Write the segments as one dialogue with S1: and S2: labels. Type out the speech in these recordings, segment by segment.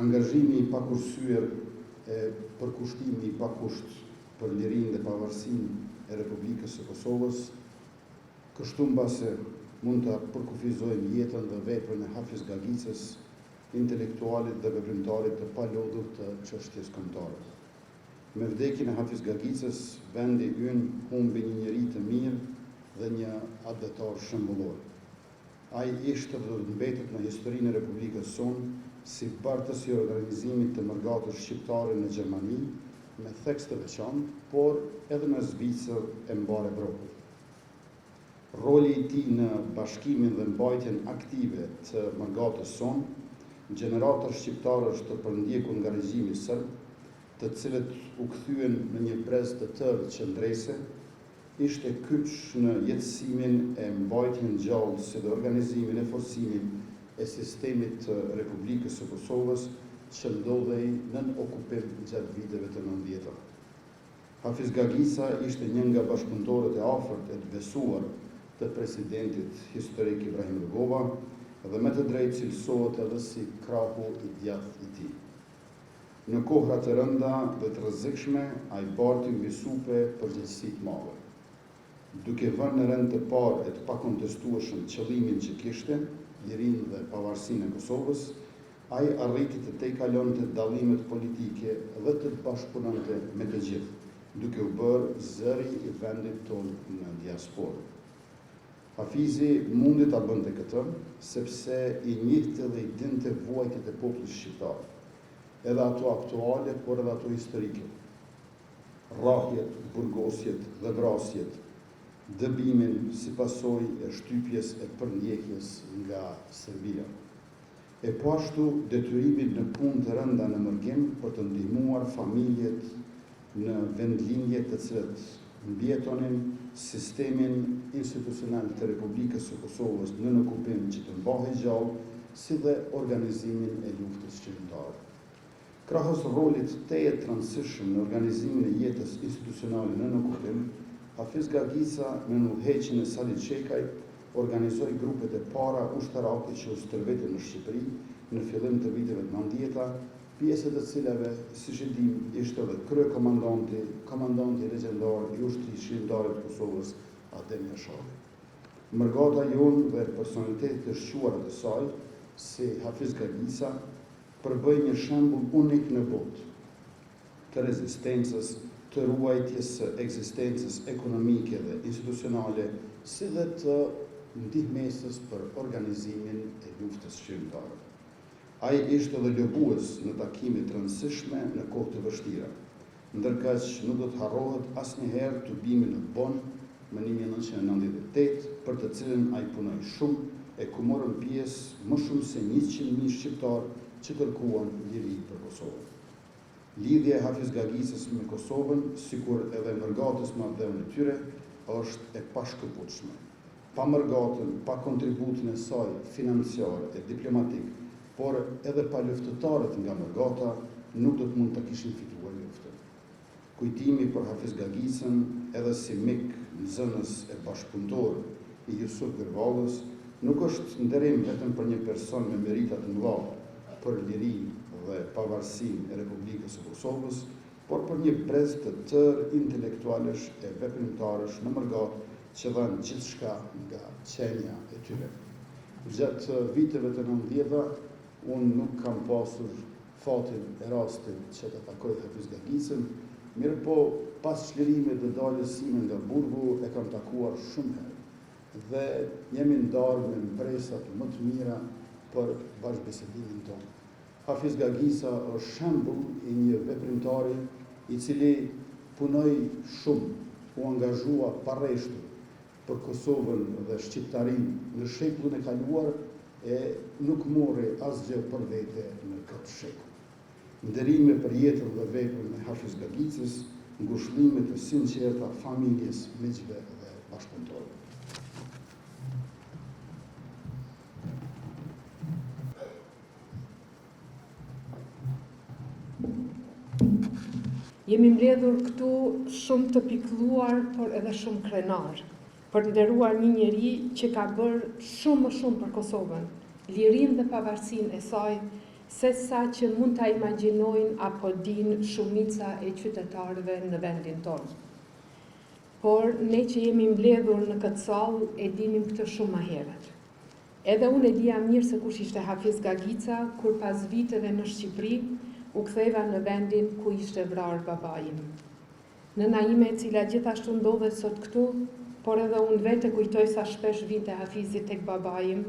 S1: angazhimi I pakursyer e përkushtimi I pakusht për lirinë dhe pavarësinë e Republikës së Kosovës, kështu mbase mund të përkufizojmë jetën dhe veprën e Hafiz Gagicës, intelektualit dhe veprimtarit të palodhur të çështjes kombëtare. Me vdekjen e Hafiz Gagicës, vendi ynë humbi një njeri të mirë dhe një advetar shembullor. Ai ishte dhe do të mbetet në historinë e Republikës sonë si bartës I organizimit të mërgatës shqiptare në Gjermani, me theks të veçantë, por edhe në Zvicër e mbar Evropën. Roli I tij në bashkimin dhe mbajtjen aktive të mërgatës sonë, gjeneratër shqiptarësh të përndjekur nga regjimi serb, të cilët u kthyen në një brez të tërë qendrese, ishte kyç në jetësimin e mbajtjen gjallë si dhe organizimin e forcimin e sistemit të Republikës së Kosovës që ndodhej nën okupim gjatë viteve të 90-ta. Hafiz Gagica ishte një nga bashkëpunëtorët e afërt e të besuar të presidentit historik Ibrahim Rugova dhe me të drejtë cilësohet edhe si krahu I djathtë I tij. Në kohra të rënda dhe të rrezikshme, ai barti mbi supe përgjegjësi të madhe. Duke vënë në rend të parë e të pakontestueshëm qëllimin që kishte, lirinë dhe pavarësinë e Kosovës, ai arriti të tejkalonte dallimet politike dhe të bashkëpunonte me të gjithë, duke u bërë zëri I vendit tonë në diasporë. Hafizi mundi ta bënte këtë, sepse I njihte dhe I dinte vuajtjet e popullit shqiptar, edhe ato aktuale, por edhe ato historike. Rrahjet, burgosjet dhe vrasjet, dëbimin si pasojë e shtypjes e përndjekjes nga Serbia. E po ashtu detyrimin në punë të rënda në mërgim për të ndihmuar familjet në vendlinje të cilët mbjetonin sistemin institucional të Republikës së Kosovës në okupim që të mbahej gjallë, si dhe organizimin e luftës qendrore. Krahas rolit teje të rëndësishëm në organizimin e jetës institucionale në okupim, Hafiz Gagica me në udhëheqjen e Salit Çekaj organizoi grupet e para ushtarake që u stërvitën në Shqipëri në fillim të viteve të 90-ta, pjesë të cilave, siç e dim, ishte edhe komandanti legjendar I ushtrisë shqiptare të Kosovës, Adem Jashari. Mërgata jonë dhe personalitetet të shquara të saj, si Hafiz Gagica, përbëj një shembull unik në botë të rezistencës, të ruajtjes së ekzistencës ekonomike dhe institucionale, si dhe të ndihmesës për organizimin e luftës shqiptare. Ai ishte edhe lobues në takime të rëndësishme në kohë të vështira, ndërkaq nuk do të harrohet asnjëherë tubimin në Bonn më 1998, për të cilën ai punoi shumë e ku morën pjesë më shumë se 100.000 shqiptarë që kërkuan liri për Kosovën. Lidhja e Hafiz Gagicës me Kosovën, sikur edhe mërgatës me dhënën e tyre, është e pashkëputshme. Pa mërgatën, pa kontributin e saj financiar e diplomatik, por edhe pa luftëtarët nga mërgata, nuk do të mund të kishin fituar luftën. Kujtimi për Hafiz Gagicën, edhe si mik nxënës e bashkëpunëtor I Jusuf Gërvallës, nuk është nderim vetëm për një person me merita të mëdha për lirinë dhe pavarësinë e Republikës së Kosovës, por për një brez të tërë intelektualesh e veprimtarësh në mërgat që dhanë gjithçka nga qenia e tyre. Gjatë viteve të 90-ta, unë nuk kam pasur fatin e rastin që të takoj Hafiz Gagicën, mirë po pas çlirimit dhe daljes sime nga burgu e kam takuar shumë herë dhe jemi ndarë me mpresat më të mira për bashkëbisedimin tonë. Hafiz Gagica është shembull I një veprimtari I cili punoi shumë, u angazhua parreshtur për Kosovën dhe shqiptarinë në shekullin e kaluar e nuk mori asgjë për vete në këtë shekull. Nderime për jetën dhe veprën e Hafiz Gagicës, ngushëllime të sinqerta familjes, miqve dhe bashkëpunëtorëve.
S2: Jemi mbledhur këtu shumë të pikëlluar, por edhe shumë krenar, për nderuar një njeri që ka bërë shumë më shumë për Kosovën, lirinë dhe pavarësinë e saj, se sa që mund ta imagjinojnë apo din shumica e qytetarëve në vendin tonë. Por ne që jemi mbledhur në këtë sallë e dinim këtë shumë më herët. Edhe unë e dija mirë se kush ishte Hafiz Gagica, kur pas viteve në Shqipëri u ktheva në vendin ku ishte vrarë babai im. Nëna ime, e cila gjithashtu ndodhet sot këtu, por edhe unë vetë kujtoj sa shpesh vinte Hafizit tek babai im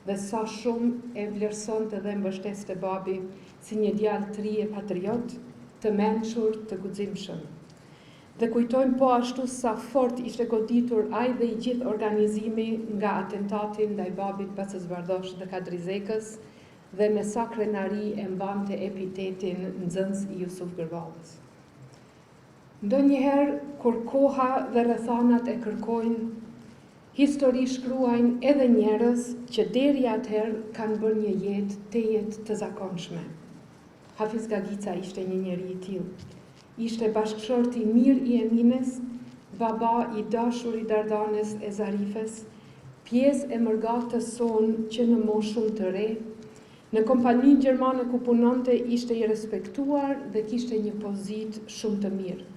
S2: dhe sa shumë e vlerësonte dhe mbështeste babi si një djalë të ri e patriot, të mençur, të guximshëm. Dhe kujtojmë po ashtu sa fort ishte goditur ai dhe i gjithë organizimi nga atentatin ndaj babit Bacës Bardosh dhe Kadrizekës dhe me sa krenari e mbante epitetin nxënës i Jusuf Gërballës. Ndonjëherë, kur koha dhe rrethanat e kërkojnë, histori shkruajnë edhe njerëz që deri atëherë kanë bërë një jetë të zakonshme. Hafiz Gagica ishte një njeri i tillë. Ishte bashkëshorti mirë i Emines, baba i dashur i Dardanes e Zarifes, pjesë e mërgatës sonë që në moshë shumë të re, në kompaninë gjermane ku punonte ishte i respektuar dhe kishte një pozitë shumë të mirë.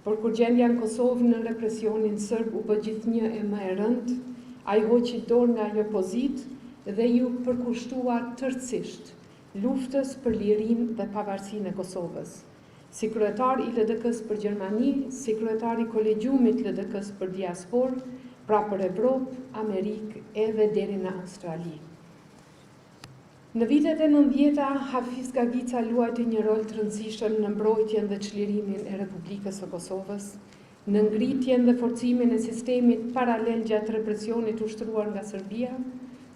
S2: Por kur gjendja në Kosovë në represionin sërb u bë gjithnjë e më e rëndë, ai hoqi dorë nga ajo pozitë dhe ju përkushtua tërësisht luftës për lirinë dhe pavarësinë e Kosovës. Si kryetar i LDK-s për Gjermani, si kryetar i kolegjumit LDK-s për diasporë, pra për Evropë, Amerikë edhe deri në Australi. Në vitet e 90-ta, Hafiz Gagica luajti një rol të rëndësishëm në mbrojtjen dhe çlirimin e Republikës së Kosovës, në ngritjen dhe forcimin e sistemit paralel gjatë represionit ushtruar nga Serbia,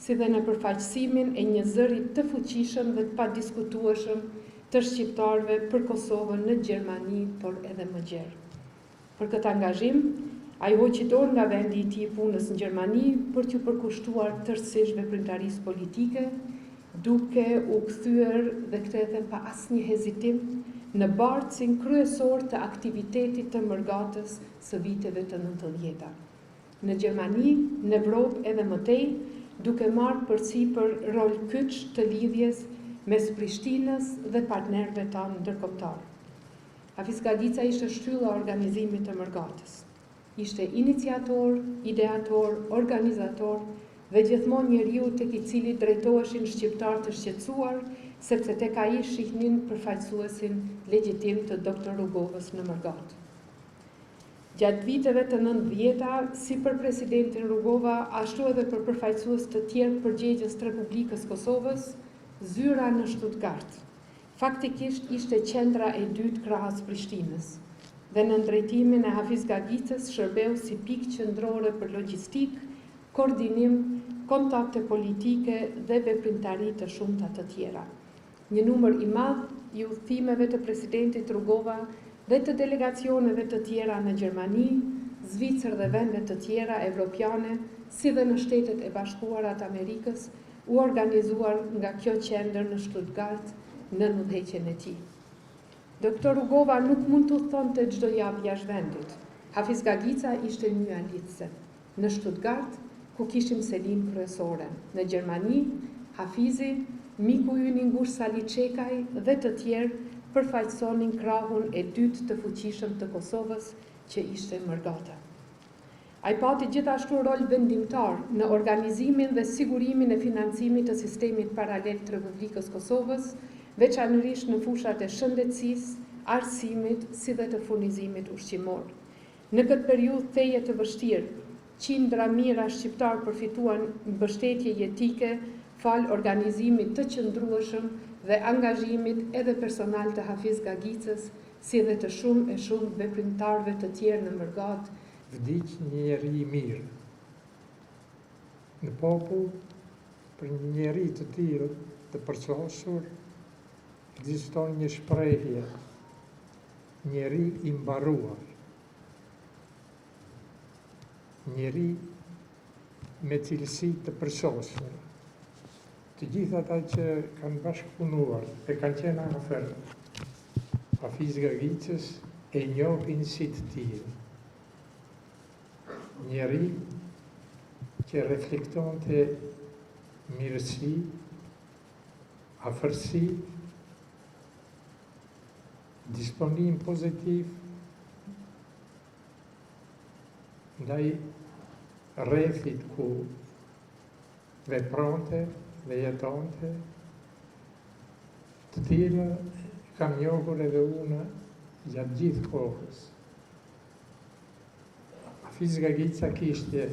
S2: si dhe në përfaqësimin e një zëri të fuqishëm dhe të padiskutueshëm të shqiptarëve për Kosovën në Gjermani, por edhe më gjerë. Për këtë angazhim, ai hoqi dorë nga vendi i tij i punës në Gjermani për t'u përkushtuar tërësisht veprimtarisë politike, duke u kthyer dhe këtë e them pa asnjë hezitim në bardhësin kryesor të aktivitetit të mërgatës së viteve të 90-ta. Në Gjermani, në Evropë edhe më tej, duke marrë përsipër rol kyç të lidhjes mes Prishtinës dhe partnerëve tanë ndërkombëtar. Hafiz Gagica ishte shtylla e organizimit të mërgatës. Ishte iniciator, ideator, organizator dhe gjithmonë njeriu tek i cili drejtoheshin shqiptarë të shqetësuar, sepse tek ai shihnin përfaqësuesin legjitim të doktor Rugovës në Mërgat. Gjatë viteve të 90-ta, si për presidentin Rugova, ashtu edhe për përfaqësues të tjerë përgjegjës të Republikës Kosovës, zyra në Stuttgart faktikisht ishte qendra e dytë krahas Prishtinës, dhe në drejtimin e Hafiz Gagicës shërbeu si pikë qendrore për logjistikë, koordinim, kontakte politike dhe veprimtari të shumta të tjera. Një numër i madh i udhëtimeve të presidentit Rugova dhe të delegacioneve të tjera në Gjermani, Zvicër dhe vende të tjera evropiane, si dhe në Shtetet e Bashkuara të Amerikës, u organizuar nga kjo qendër në Stuttgart në udhëheqjen e tij. Doktor Rugova nuk mund të thonte çdo javë jashtë vendit. Hafiz Gagica ishte një lidhse. Në Stuttgart, ku kishim selin kryesore. Në Gjermani, Hafizi, miku ynë i ngushtë Sali Çekaj dhe të tjerë përfaqësonin krahun e dytë të fuqishëm të Kosovës, që ishte Mërgata. Ai pati gjithashtu rol vendimtar në organizimin dhe sigurimin e financimit të sistemit paralel të Republikës Kosovës, veçanërisht në fushat e shëndetësisë, arsimit, si dhe të furnizimit ushqimor. Në këtë periudhë theje të vështirë, qindra mijëra shqiptar përfituan mbështetje jetike fal organizimit të qëndrueshëm dhe angazhimit edhe personal të Hafiz Gagicës, si dhe të shumë veprimtarëve të tjerë në Mërgat.
S3: Vdiq një njeri i mirë. Në popull, për një njeri të tillë të përçosur, ekziston një shprehje, njeri i mbaruar. Njeri me cilësi të përshosur. Të gjithë ata që kanë bashkëpunuar e kanë qenë afër Hafiz Gagicës e njohin si të tillë. Njeri që reflektonte mirësi, afërsi, disponim pozitiv ndaj rrethit ku vepronte dhe jetonte, të tillë kam njohur edhe unë gjatë gjithë kohës. Hafiz Gagica kishte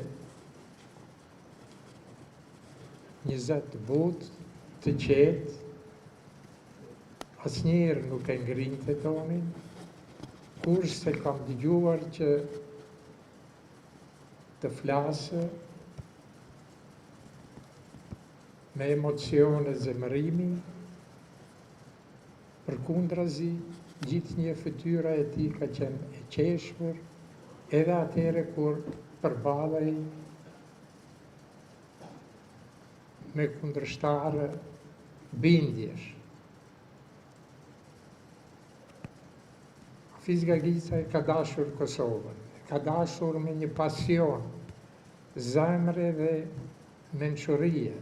S3: një zot të butë, të qetë, asnjëherë nuk e ngrinte tonin, kurse kam dëgjuar që të flasë me emocione zemërimi, përkundrazi, gjithë një fytyra e tij ka qenë e qeshur, edhe atëre kur përballej me kundërshtarë bindjesh. Hafiz Gagica e ka dashur Kosovën, ka dashur me një pasion, zemre dhe mençurie.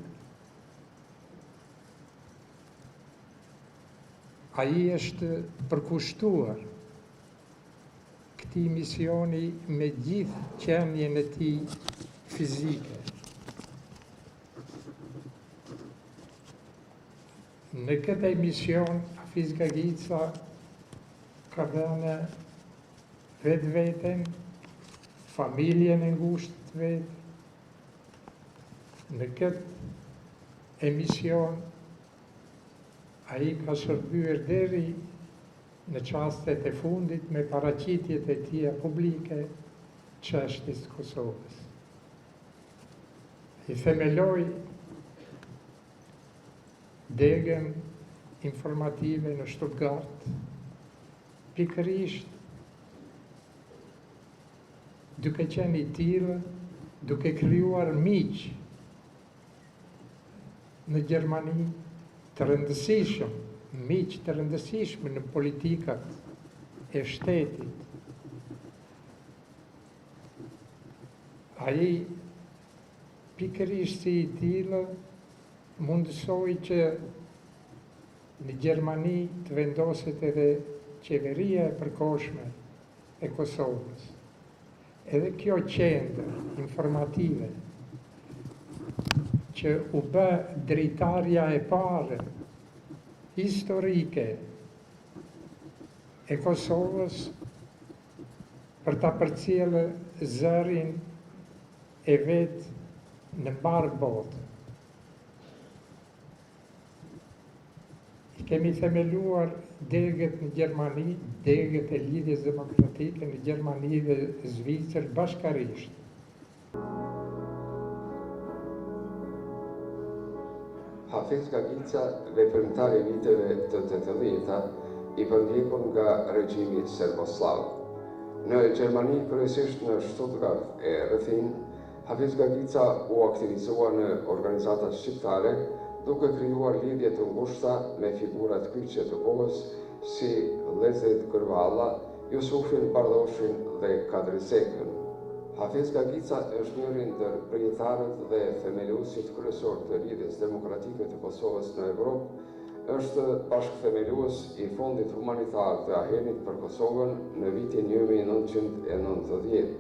S3: Ai është përkushtuar këtij misioni me gjithë qenjen e tij fizike. Në këtë mision, Hafiz Gagica ka dhënë vetveten, familjen e ngushtë të vet. Në këtë emision, ai ka shërbyer deri në çastet e fundit me paraqitjet e tija publike çështjes së Kosovës. I themeloi degën informative në Stuttgart, pikërisht duke qenë i tillë, duke krijuar miq në Gjermani të rëndësishëm, miq të rëndësishëm në politikat e shtetit. Ai pikërisht si i tillë mundësoi që në Gjermani të vendoset edhe qeveria e përkohshme e Kosovës. Edhe kjo qendër informative që u bë dritarja e parë historike e Kosovës për ta përcjellë zërin e vet në mbar botë. Kemi themeluar degët në Gjermani, degët e lidhjes demokratike në Gjermani dhe Zvicër bashkarisht.
S4: Hafiz Gagica, veprimtar i viteve të 80-ta, i përndjekur nga regjimi serboslav. Në Gjermani, kryesisht në Stuttgart e rrethin, Hafiz Gagica u aktivizua në organizata shqiptare, duke krijuar lidhje të ngushta me figurat kyçe të kohës si Lezet Kërvalla, Jusufin Bardoshin dhe Kadri Sekën. Hafiz Gagica është njëri ndër krijetarët dhe themeluesit kryesor të lidhjes demokratike të Kosovës në Evropë, është bashkëthemelues i Fondit Humanitar të AHEN-it për Kosovën në vitin 1990.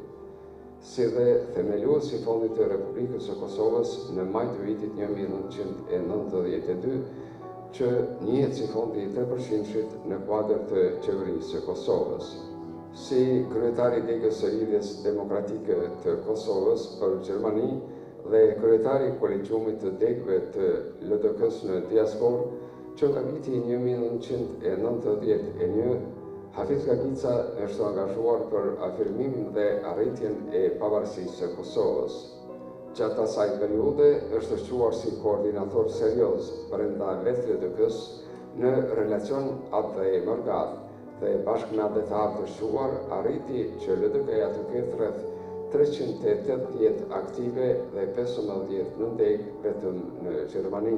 S4: Si dhe themelues i Fondit të Republikës së Kosovës në maj të vitit 1992, që njihet si fondi i 3%-shit në kuadër të qeverisë së Kosovës. Si kryetari i degës së lidhjes demokratike të Kosovës për Gjermani dhe kryetari i kolegjiumit të degëve të LDK-s në diasporë, që nga viti 1991, Hafiz Gagica është angazhuar për afirmimin dhe arritjen e pavarësisë së Kosovës. Gjatë asaj periudhe është shquar si koordinator serioz brenda vetë LDK-s në relacion atë dhe mërgat, dhe bashkë me anëtar të shquar arriti që LDK-ja të ketë rreth 380 aktive dhe 15 në degë vetëm në Gjermani.